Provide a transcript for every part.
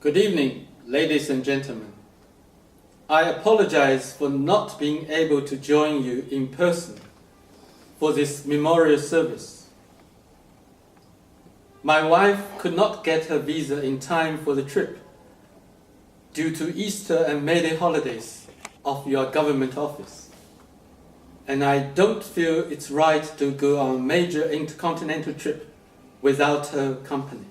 Good evening, ladies and gentlemen. I apologize for not being able to join you in person for this memorial service. My wife could not get her visa in time for the trip due to Easter and May Day holidays of your government office. And I don't feel it's right to go on a major intercontinental trip without her company.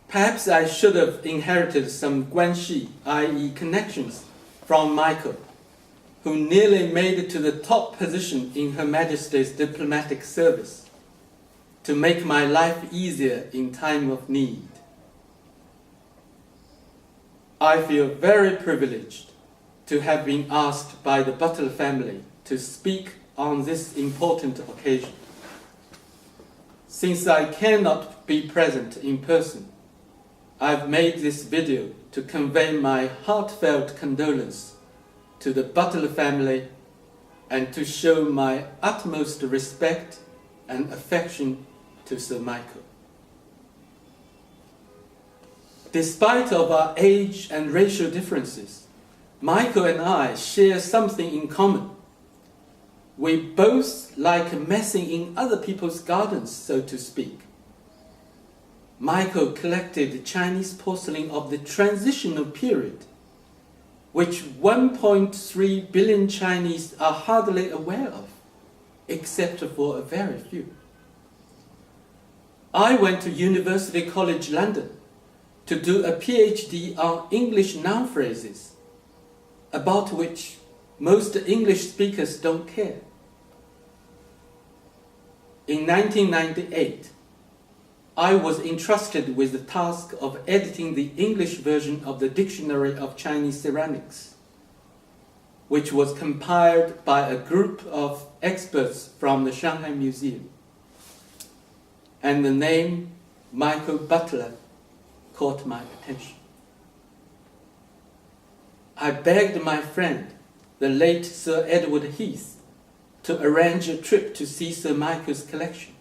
Perhaps I should have inherited some guanxi, i.e. connections, from Michael, who nearly made it to the top position in Her Majesty's diplomatic service, to make my life easier in time of need. I feel very privileged to have been asked by the Butler family to speak on this important occasion. Since I cannot be present in person, I've made this video to convey my heartfelt condolence to the Butler family and to show my utmost respect and affection to Sir Michael. Despite of our age and racial differences, Michael and I share something in common. We both like messing in other people's gardens, so to speak. Michael collected Chinese porcelain of the transitional period, which 1.3 billion Chinese are hardly aware of, except for a very few. I went to University College London to do a PhD on English noun phrases, about which most English speakers don't care. In 1998, I was entrusted with the task of editing the English version of the Dictionary of Chinese Ceramics, which was compiled by a group of experts from the Shanghai Museum. And the name Michael Butler caught my attention. I begged my friend, the late Sir Edward Heath, to arrange a trip to see Sir Michael's collection.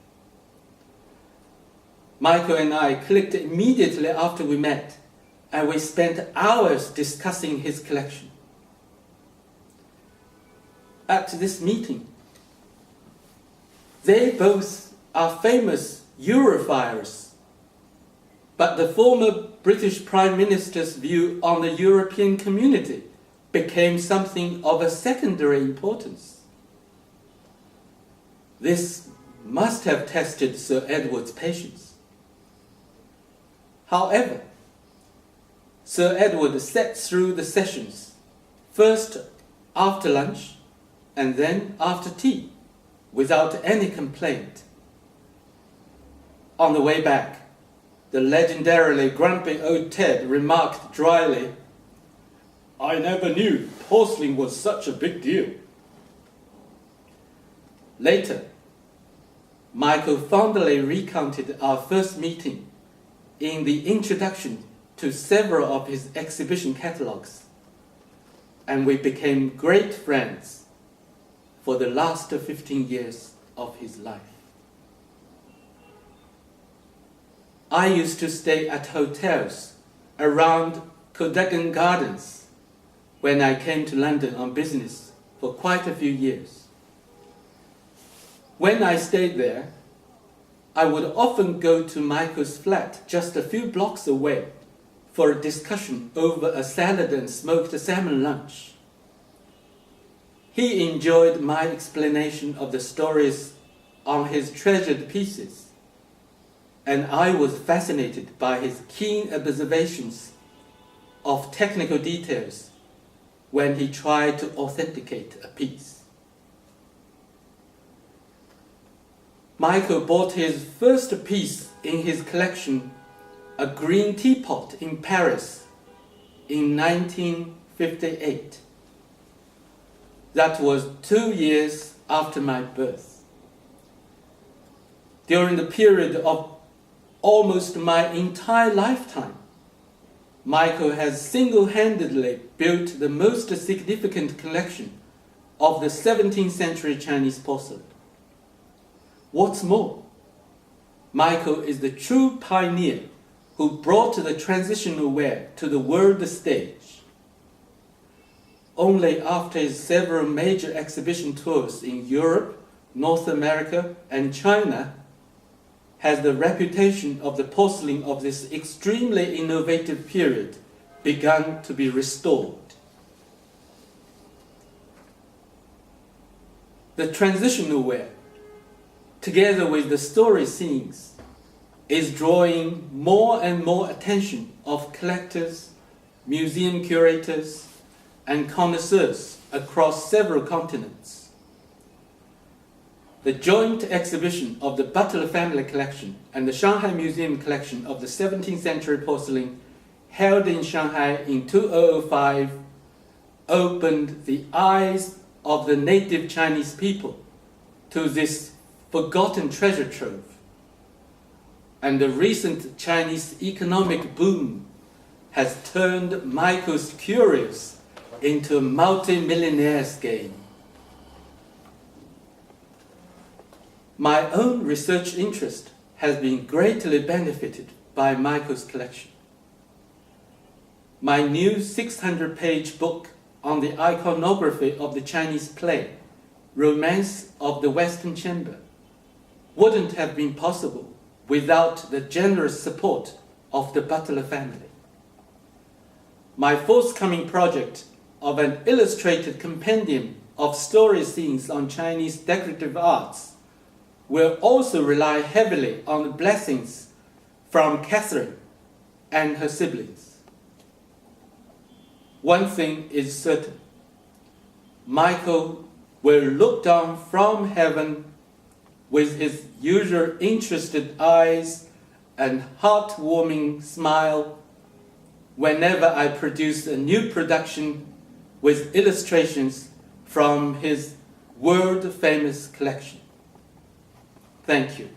Michael and I clicked immediately after we met, and we spent hours discussing his collection. At this meeting, they both are famous Europhiles, but the former British Prime Minister's view on the European community became something of a secondary importance. This must have tested Sir Edward's patience. However, Sir Edward sat through the sessions, first after lunch and then after tea, without any complaint. On the way back, the legendarily grumpy old Ted remarked dryly, "I never knew porcelain was such a big deal." Later, Michael fondly recounted our first meeting in the introduction to several of his exhibition catalogues, and we became great friends for the last 15 years of his life. I used to stay at hotels around Cadogan Gardens when I came to London on business for quite a few years. When I stayed there, I would often go to Michael's flat just a few blocks away for a discussion over a salad and smoked salmon lunch. He enjoyed my explanation of the stories on his treasured pieces, and I was fascinated by his keen observations of technical details when he tried to authenticate a piece. Michael bought his first piece in his collection, a green teapot in Paris, in 1958. That was 2 years after my birth. During the period of almost my entire lifetime, Michael has single-handedly built the most significant collection of the 17th century Chinese porcelain. What's more, Michael is the true pioneer who brought the transitional wear to the world stage. Only after his several major exhibition tours in Europe, North America, and China has the reputation of the porcelain of this extremely innovative period begun to be restored. The transitional wear, together with the story scenes, is drawing more and more attention of collectors, museum curators, and connoisseurs across several continents. The joint exhibition of the Butler family collection and the Shanghai Museum collection of the 17th century porcelain held in Shanghai in 2005 opened the eyes of the native Chinese people to this forgotten treasure trove. And the recent Chinese economic boom has turned Michael's curious into a multi-millionaire's game. My own research interest has been greatly benefited by Michael's collection. My new 600-page book on the iconography of the Chinese play, Romance of the Western Chamber, wouldn't have been possible without the generous support of the Butler family. My forthcoming project of an illustrated compendium of story scenes on Chinese decorative arts will also rely heavily on the blessings from Catherine and her siblings. One thing is certain: Michael will look down from heaven with his usual interested eyes and heartwarming smile whenever I produce a new production with illustrations from his world-famous collection. Thank you.